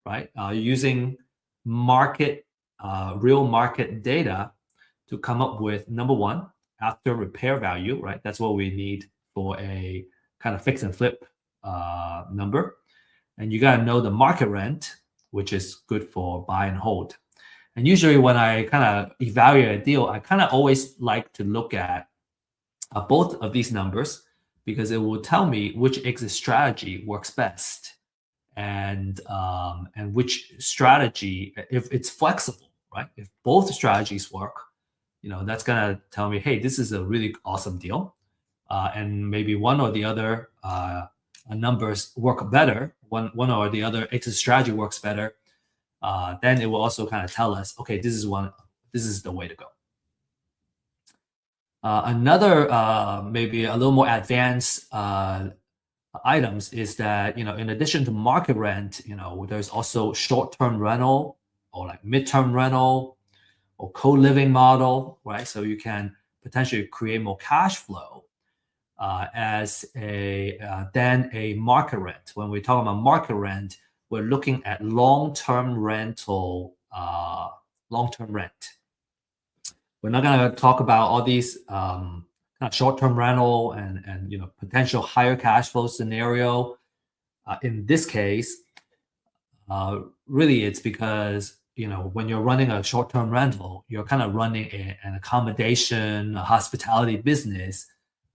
right? Using real market data to come up with number 1, after repair value, right? That's what we need for a kind of fix and flip number. And you got to know the market rent, which is good for buy and hold. And usually when I kind of evaluate a deal, I kind of always like to look at both of these numbers because it will tell me which exit strategy works best and which strategy, if it's flexible, right? If both strategies work, that's going to tell me, hey, this is a really awesome deal. And maybe one or the other numbers work better, one or the other exit strategy works better, then it will also kind of tell us, okay, this is the way to go. Another maybe a little more advanced items is that in addition to market rent, there's also short-term rental or like mid-term rental or co-living model, right? So you can potentially create more cash flow as than a market rent. When we talk about market rent, we're looking at long-term rental, long-term rent. We're not going to talk about all these kind of short-term rental and potential higher cash flow scenario. In this case, really it's because when you're running a short-term rental, you're kind of running an accommodation, a hospitality business,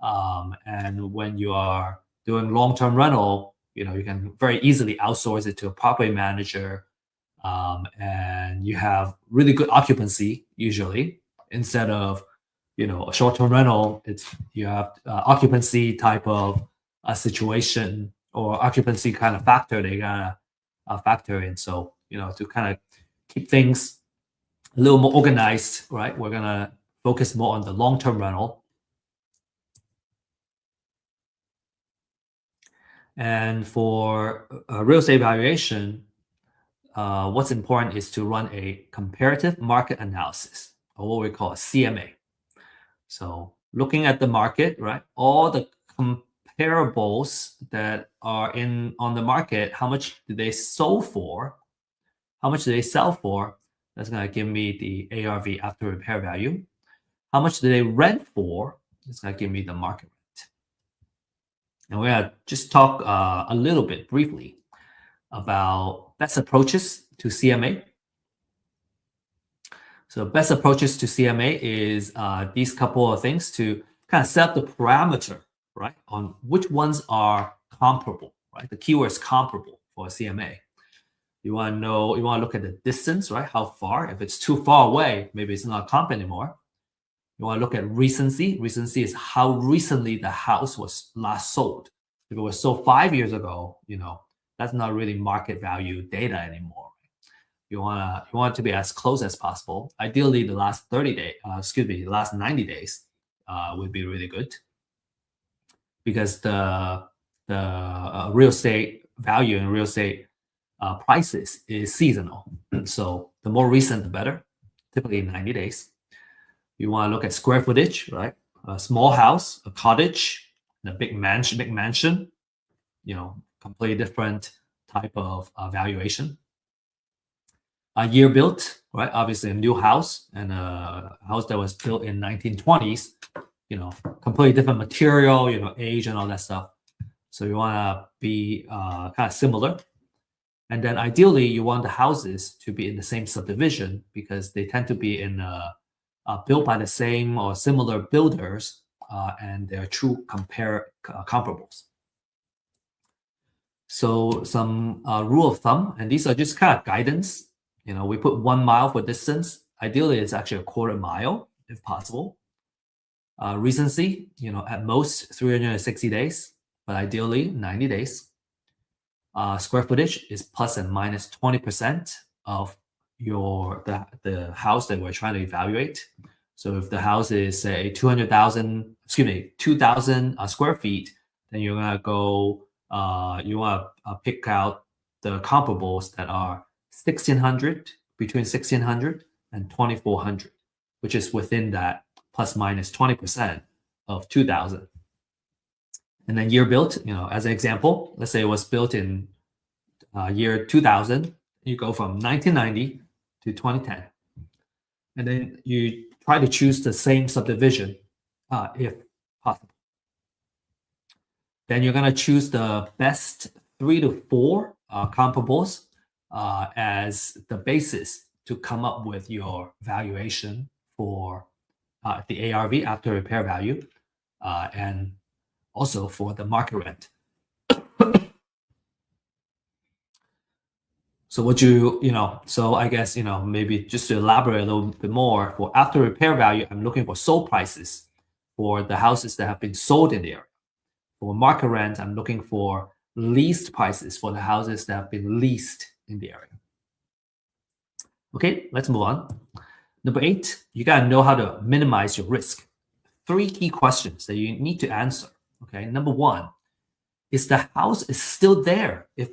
and when you are doing long-term rental, you can very easily outsource it to a property manager, and you have really good occupancy usually, instead of a short-term rental. You have occupancy type of a situation or occupancy kind of factor they gotta factor in. So to kind of keep things a little more organized, right? We're gonna focus more on the long-term rental. And for real estate valuation, what's important is to run a comparative market analysis, or what we call a CMA. So looking at the market, right? All the comparables that are on the market, how much do they sell for? How much do they sell for? That's going to give me the ARV, after repair value. How much do they rent for? It's going to give me the market rent. And we're going to just talk a little bit briefly about best approaches to CMA. So best approaches to CMA is these couple of things to kind of set up the parameter, right, on which ones are comparable, right? The keyword is comparable for a CMA. You want to look at the distance, right? How far? If it's too far away, maybe it's not comp anymore. You want to look at recency. Recency is how recently the house was last sold. If it was sold 5 years ago, that's not really market value data anymore. You want it to be as close as possible. Ideally, the last 30 days, the last 90 days would be really good, because the real estate value and real estate prices is seasonal. So the more recent, the better, typically 90 days. You want to look at square footage, right? A small house, a cottage, and a big mansion, completely different type of valuation. A year built, right? Obviously a new house and a house that was built in 1920s, completely different material, age and all that stuff. So you want to be kind of similar. And then ideally you want the houses to be in the same subdivision, because they tend to be built by the same or similar builders, and they're true comparables. So some rule of thumb, and these are just kind of guidance. We put 1 mile for distance. Ideally, it's actually a quarter mile if possible. Recency, at most 360 days, but ideally 90 days. Square footage is plus and minus 20% of the house that we're trying to evaluate. So if the house is say 2,000 square feet, then you're gonna go. You want to pick out the comparables that are 1,600, between 1,600 and 2,400, which is within that plus minus 20% of 2,000. And then year built, as an example, let's say it was built in year 2000. You go from 1990 to 2010, and then you try to choose the same subdivision if possible. Then you're going to choose the best 3 to 4 comparables as the basis to come up with your valuation for the ARV, after repair value, and also for the market rent. So so I guess, maybe just to elaborate a little bit more, for after repair value, I'm looking for sold prices for the houses that have been sold in the area. For market rent, I'm looking for leased prices for the houses that have been leased in the area. Okay, let's move on. Number 8, you got to know how to minimize your risk. 3 key questions that you need to answer. Okay, number 1, is the house is still there? If,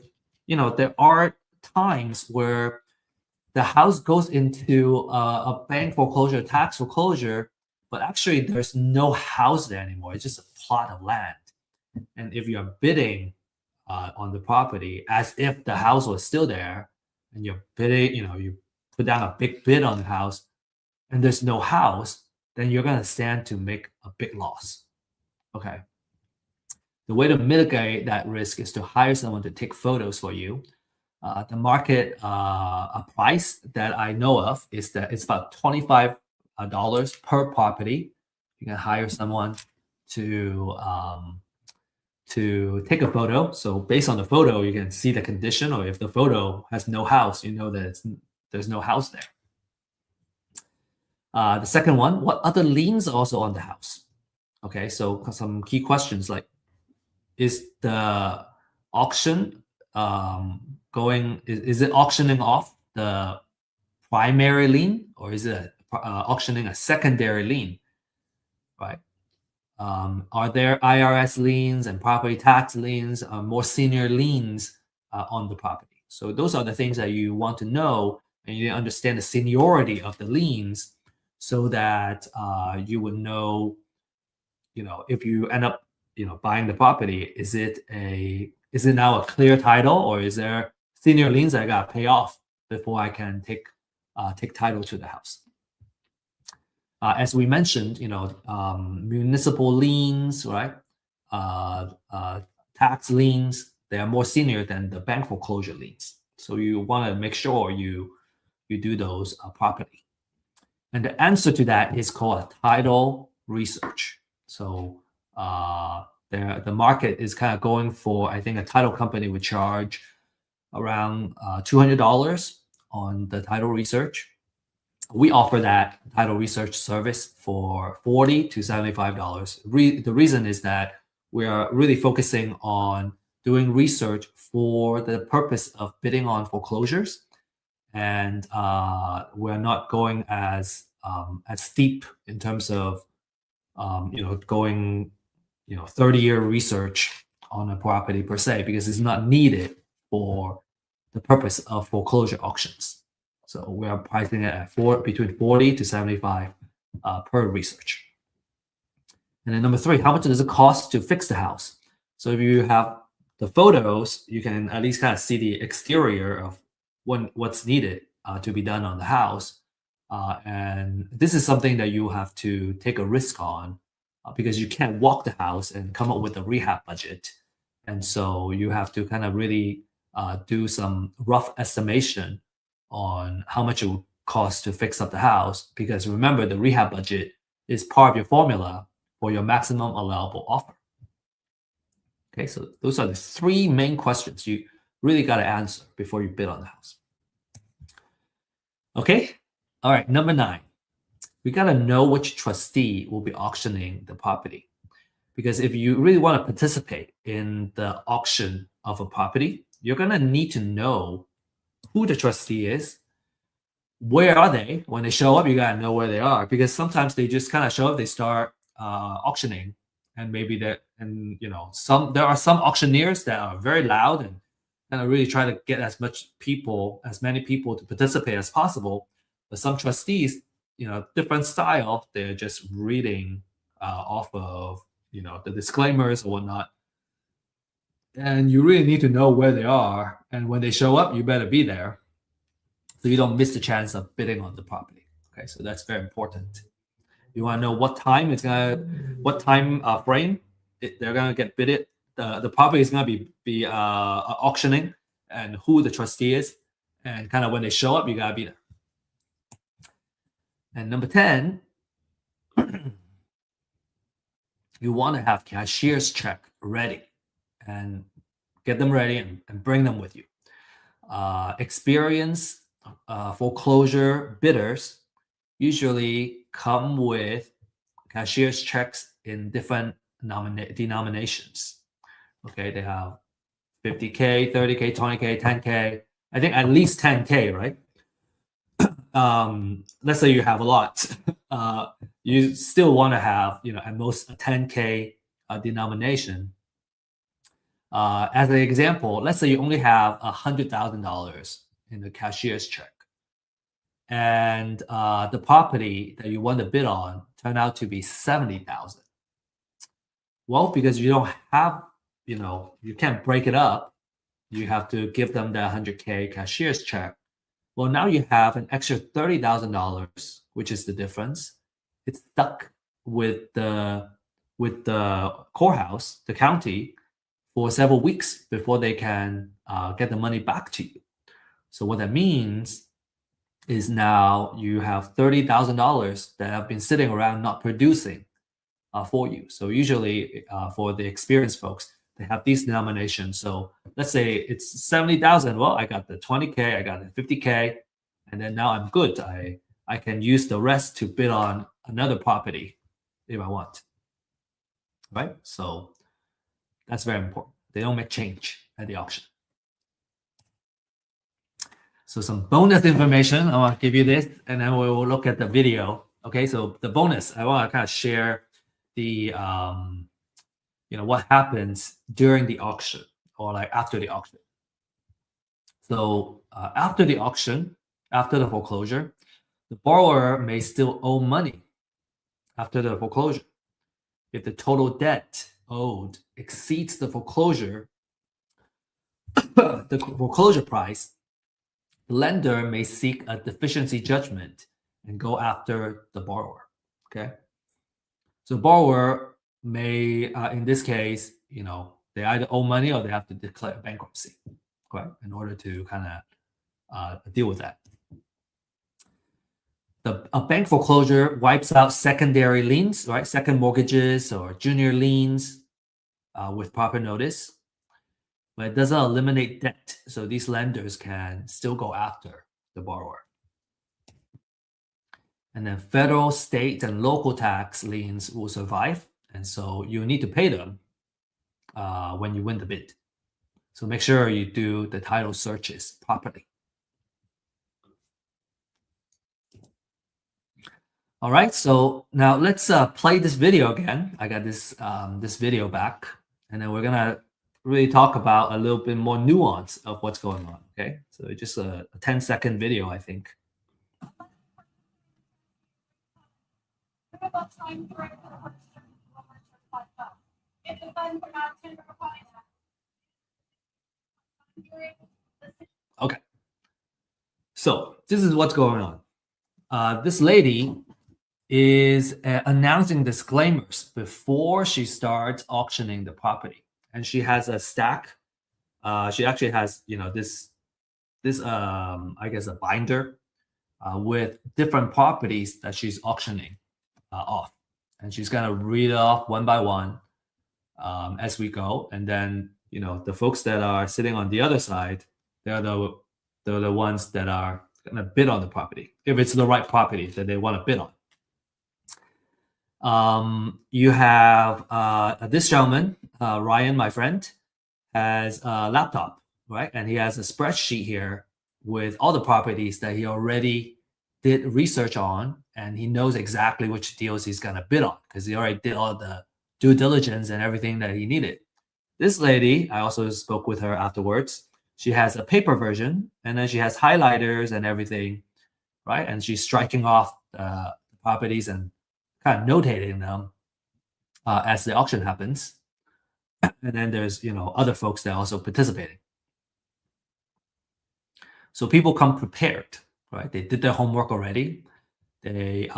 there are times where the house goes into a bank foreclosure, tax foreclosure, but actually there's no house there anymore. It's just a plot of land. And if you're bidding on the property as if the house was still there, and you're bidding, you put down a big bid on the house, and there's no house, then you're going to stand to make a big loss. Okay. The way to mitigate that risk is to hire someone to take photos for you. The market a price that I know of is that it's about $25 per property. You can hire someone to take a photo. So based on the photo, you can see the condition, or if the photo has no house, you know that there's no house there. The second one, what other liens are also on the house? Okay, so some key questions like, is the auction is it auctioning off the primary lien, or is it auctioning a secondary lien, right? Are there IRS liens and property tax liens, more senior liens on the property? So those are the things that you want to know, and you understand the seniority of the liens, so that you would know, if you end up, buying the property, is it now a clear title, or is there senior liens that I got to pay off before I can take title to the house? As we mentioned, municipal liens, right? Tax liens, they are more senior than the bank foreclosure liens. So you want to make sure you do those properly. And the answer to that is called a title research. So the market is kind of going for, I think a title company would charge around $200 on the title research. We offer that title research service for $40 to $75. The reason is that we are really focusing on doing research for the purpose of bidding on foreclosures, and we're not going as steep in terms of going 30-year research on a property per se, because it's not needed for the purpose of foreclosure auctions. So we are pricing it at between 40 to 75 per research. And then number 3, how much does it cost to fix the house? So if you have the photos, you can at least kind of see the exterior of what's needed to be done on the house. And this is something that you have to take a risk on, because you can't walk the house and come up with a rehab budget. And so you have to kind of really do some rough estimation on how much it would cost to fix up the house, because remember, the rehab budget is part of your formula for your maximum allowable offer. Okay, so those are the 3 main questions you really got to answer before you bid on the house. Okay, all right, number 9. We got to know which trustee will be auctioning the property. Because if you really want to participate in the auction of a property, you're going to need to know who the trustee is. Where are they? When they show up, you got to know where they are, because sometimes they just kind of show up, they start auctioning, and maybe there are some auctioneers that are very loud and kind of really try to get as many people to participate as possible. But some trustees, different style, they're just reading off of the disclaimers or whatnot. And you really need to know where they are, and when they show up, you better be there, so you don't miss the chance of bidding on the property. Okay, so that's very important. You want to know what time frame they're gonna get bidded. The property is gonna be auctioning, and who the trustee is, and kind of when they show up, you gotta be there. And number 10, you want to have cashier's check ready, and get them ready and bring them with you. Experienced foreclosure bidders usually come with cashier's checks in different denominations. Okay, they have 50K, 30K, 20K, 10K. I think at least 10K, right? Let's say you have a lot. You still want to have, at most a 10K denomination. As an example, let's say you only have $100,000 in the cashier's check, and the property that you want to bid on turned out to be 70,000. Well, because you don't have, you can't break it up. You have to give them the 100K cashier's check. Well, now you have an extra $30,000, which is the difference. It's stuck with the courthouse, the county, for several weeks before they can get the money back to you. So what that means is now you have $30,000 that have been sitting around not producing for you. So usually for the experienced folks, they have these denominations. So let's say it's 70,000. Well, I got the 20K, I got the 50K, and then now I'm good. I can use the rest to bid on another property if I want. Right? So that's very important. They don't make change at the auction. So some bonus information, I want to give you this, and then we will look at the video. Okay, so the bonus, I want to kind of share the what happens during the auction or like after the auction. So after the auction, after the foreclosure, the borrower may still owe money after the foreclosure. If the total debt owed exceeds the foreclosure price, the lender may seek a deficiency judgment and go after the borrower. Okay, so borrower may, in this case, they either owe money or they have to declare bankruptcy, right, in order to kind of deal with that. A bank foreclosure wipes out secondary liens, right, second mortgages or junior liens with proper notice, but it doesn't eliminate debt. So these lenders can still go after the borrower. And then federal, state, and local tax liens will survive. And so you need to pay them when you win the bid. So make sure you do the title searches properly. All right, so now let's play this video again. I got this this video back, and then we're gonna really talk about a little bit more nuance of what's going on. Okay, so just a 10-second video, I think. Okay, so this is what's going on. This lady is announcing disclaimers before she starts auctioning the property, and she has a stack. She actually has, this I guess a binder with different properties that she's auctioning off, and she's gonna read it off one by one as we go, and then the folks that are sitting on the other side, they're the ones that are gonna bid on the property if it's the right property that they want to bid on. You have this gentleman, Ryan, my friend, has a laptop, right? And he has a spreadsheet here with all the properties that he already did research on, and he knows exactly which deals he's going to bid on because he already did all the due diligence and everything that he needed. This lady, I also spoke with her afterwards. She has a paper version, and then she has highlighters and everything, right? And she's striking off the properties and kind of notating them as the auction happens. And then there's other folks that are also participating. So people come prepared, right? They did their homework already. They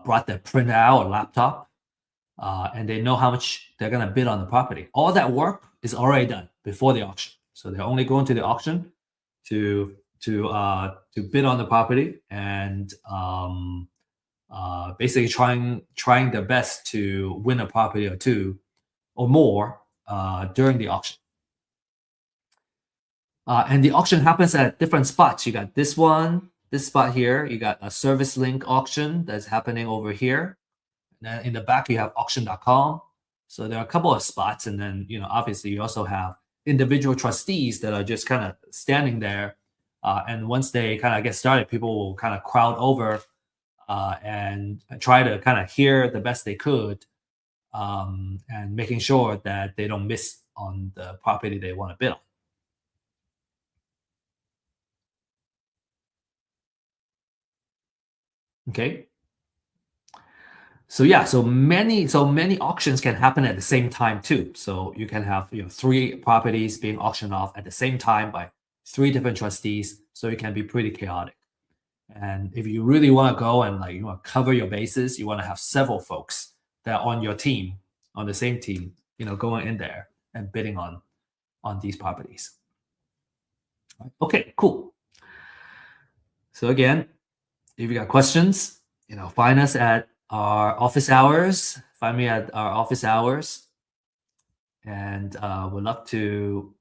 brought their printout or laptop, and they know how much they're gonna bid on the property. All that work is already done before the auction. So they're only going to the auction to bid on the property and basically trying their best to win a property or two or more during the auction. And the auction happens at different spots. You got this one, this spot here. You got a service link auction that's happening over here. And then in the back, you have auction.com. So there are a couple of spots. And then, obviously you also have individual trustees that are just kind of standing there. And once they kind of get started, people will kind of crowd over and try to kind of hear the best they could, and making sure that they don't miss on the property they want to bid on. Okay. So yeah, so many auctions can happen at the same time too. So you can have three properties being auctioned off at the same time by three different trustees. So it can be pretty chaotic. And if you really want to go and like you want to cover your bases, you want to have several folks that are on your team, on the same team, going in there and bidding on these properties. Okay, cool. So again, if you got questions, find us at our office hours. Find me at our office hours, and we'd love to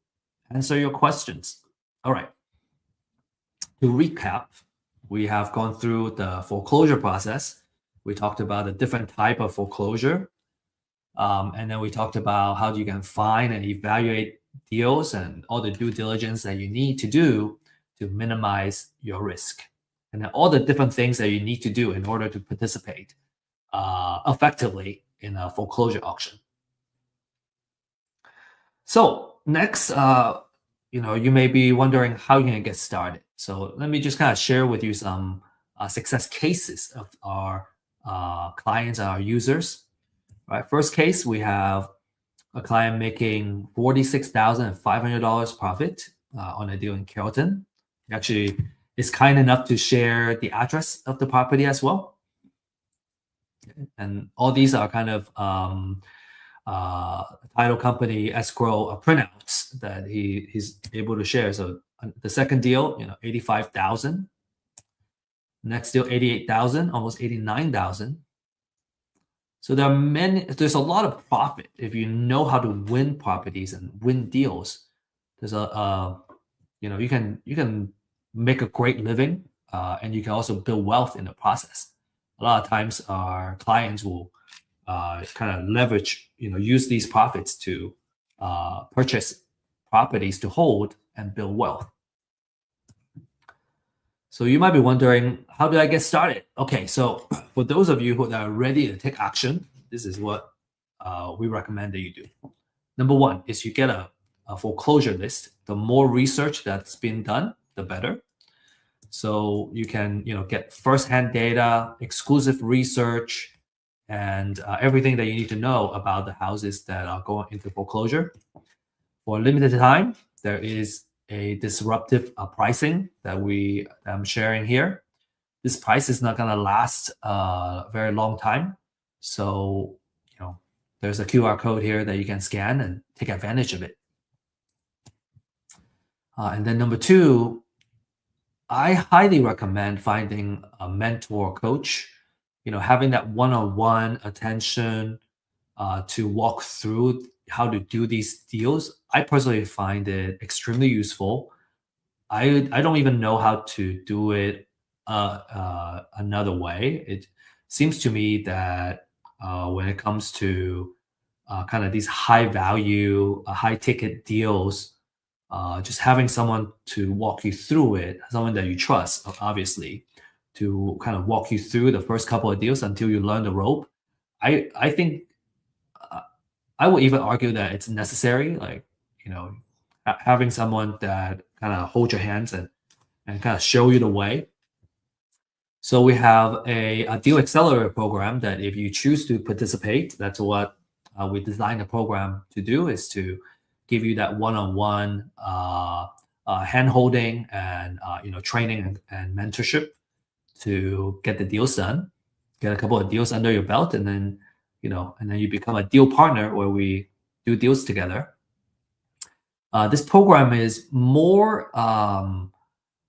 answer your questions. All right. To recap, we have gone through the foreclosure process. We talked about the different type of foreclosure, and then we talked about how you can find and evaluate deals and all the due diligence that you need to do to minimize your risk, and then all the different things that you need to do in order to participate effectively in a foreclosure auction. So next, you may be wondering how you can get started. So let me just kind of share with you some success cases of our clients and our users. Right, first case, we have a client making $46,500 profit on a deal in Carrollton. Actually, is kind enough to share the address of the property as well. And all these are kind of title company escrow printouts that he's able to share. So the second deal, 85,000. Next deal, 88,000, almost 89,000. So there's a lot of profit if you know how to win properties and win deals. There's you can make a great living, and you can also build wealth in the process. A lot of times, our clients will kind of leverage, use these profits to purchase properties to hold and build wealth. So you might be wondering, how do I get started? Okay, so for those of you who are ready to take action, this is what we recommend that you do. Number one is you get a foreclosure list. The more research that's been done, the better. So you can, get firsthand data, exclusive research, and everything that you need to know about the houses that are going into foreclosure. For a limited time, there is a disruptive pricing that I'm sharing here. This price is not going to last a very long time. So, there's a QR code here that you can scan and take advantage of it. And then number two, I highly recommend finding a mentor coach, having that one-on-one attention to walk through how to do these deals. I personally find it extremely useful. I don't even know how to do it another way. It seems to me that when it comes to kind of these high value, high ticket deals, just having someone to walk you through it, someone that you trust, obviously, to kind of walk you through the first couple of deals until you learn the rope. I think I would even argue that it's necessary, like, having someone that kind of hold your hands and kind of show you the way. So we have a deal accelerator program that if you choose to participate, that's what we designed the program to do, is to give you that one-on-one hand holding and training and mentorship to get the deals done, get a couple of deals under your belt, and then you become a deal partner where we do deals together. This program is more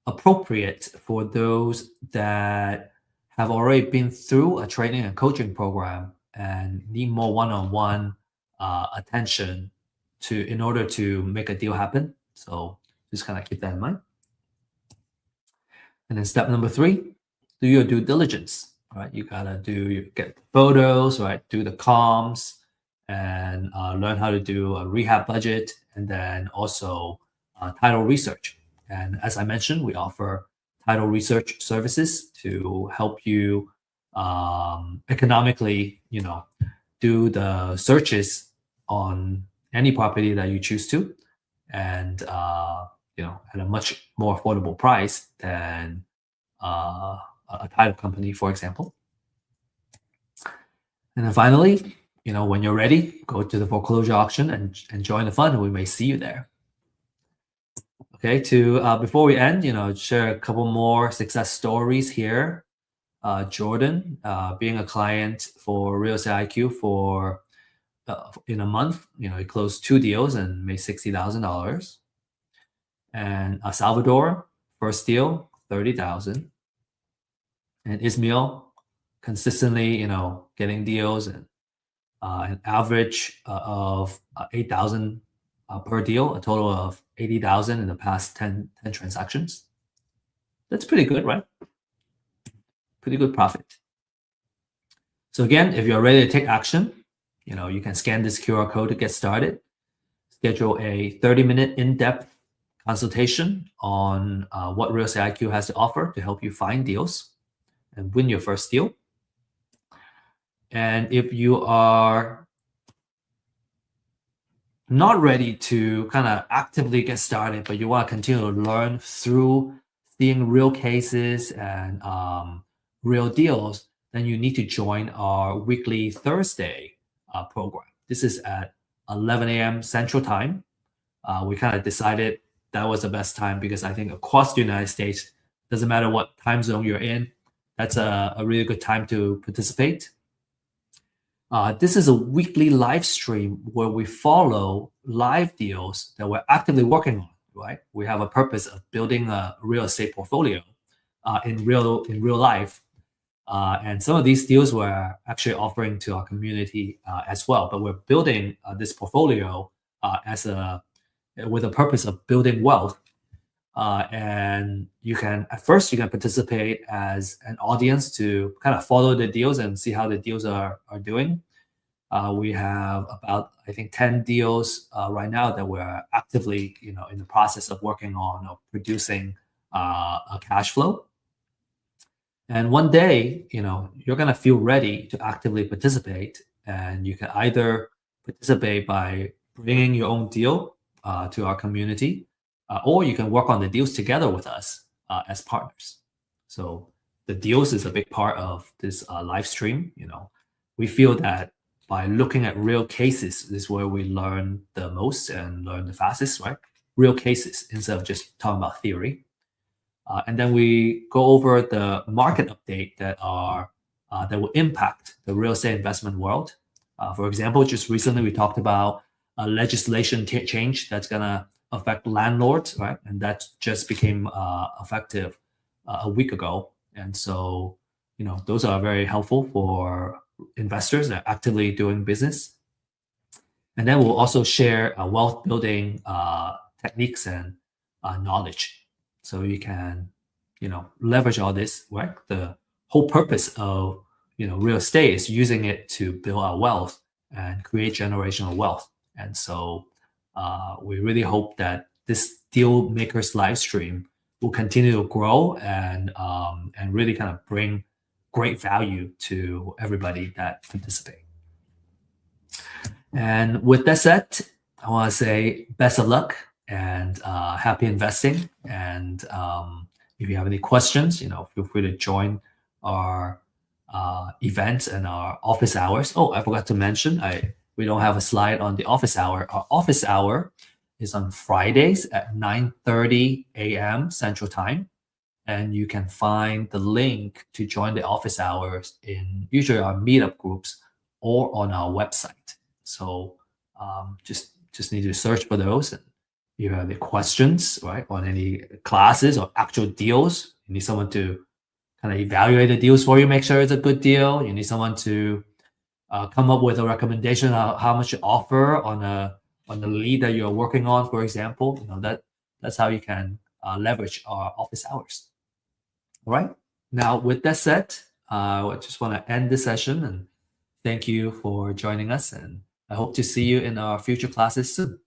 appropriate for those that have already been through a training and coaching program and need more one-on-one attention in order to make a deal happen. So just kind of keep that in mind. And then step number three, do your due diligence. Right, you gotta get photos, right? Do the comms, and learn how to do a rehab budget, and then also title research. And as I mentioned, we offer title research services to help you economically, do the searches on any property that you choose to, and at a much more affordable price than a title company, for example. And then finally, when you're ready, go to the foreclosure auction and join the fund, and we may see you there. Okay, before we end, share a couple more success stories here. Jordan, being a client for Real Estate IQ for in a month, he closed 2 deals and made $60,000. And Salvador, first deal, 30,000. And Ismail, consistently, getting deals and an average of 8,000 per deal, a total of 80,000 in the past 10 transactions. That's pretty good, right? Pretty good profit. So again, if you're ready to take action, you can scan this QR code to get started. Schedule a 30-minute in-depth consultation on what Real Estate IQ has to offer to help you find deals and win your first deal. And if you are not ready to kind of actively get started, but you want to continue to learn through seeing real cases and real deals, then you need to join our weekly Thursday program. This is at 11 a.m. Central Time. We kind of decided that was the best time because I think across the United States, doesn't matter what time zone you're in, that's a really good time to participate. This is a weekly live stream where we follow live deals that we're actively working on, right? We have a purpose of building a real estate portfolio in real life. And some of these deals we're actually offering to our community as well. But we're building this portfolio with a purpose of building wealth. And at first you can participate as an audience to kind of follow the deals and see how the deals are doing. We have about, I think, 10 deals right now that we're actively, in the process of working on or producing a cash flow. And one day, you're going to feel ready to actively participate. And you can either participate by bringing your own deal to our community, or you can work on the deals together with us as partners. So the deals is a big part of this live stream. We feel that by looking at real cases is where we learn the most and learn the fastest, right? Real cases instead of just talking about theory. And then we go over the market update that will impact the real estate investment world. For example, just recently we talked about a legislation change that's going to affect landlords, right? And that just became effective a week ago. And so, those are very helpful for investors that are actively doing business. And then we'll also share wealth building techniques and knowledge. So you can, leverage all this, right? The whole purpose of, real estate is using it to build our wealth and create generational wealth. And so we really hope that this Deal Makers live stream will continue to grow and really kind of bring great value to everybody that participate. And with that said, I want to say best of luck and happy investing. And if you have any questions, feel free to join our events and our office hours. Oh, I forgot to mention, we don't have a slide on the office hour. Our office hour is on Fridays at 9:30 a.m. Central Time. And you can find the link to join the office hours in usually our meetup groups or on our website. So just need to search for those. And if you have any questions, right, on any classes or actual deals, you need someone to kind of evaluate the deals for you, make sure it's a good deal. You need someone to come up with a recommendation of how much you offer on the lead that you're working on, for example. That's how you can leverage our office hours. All right. Now, with that said, I just want to end this session and thank you for joining us. And I hope to see you in our future classes soon.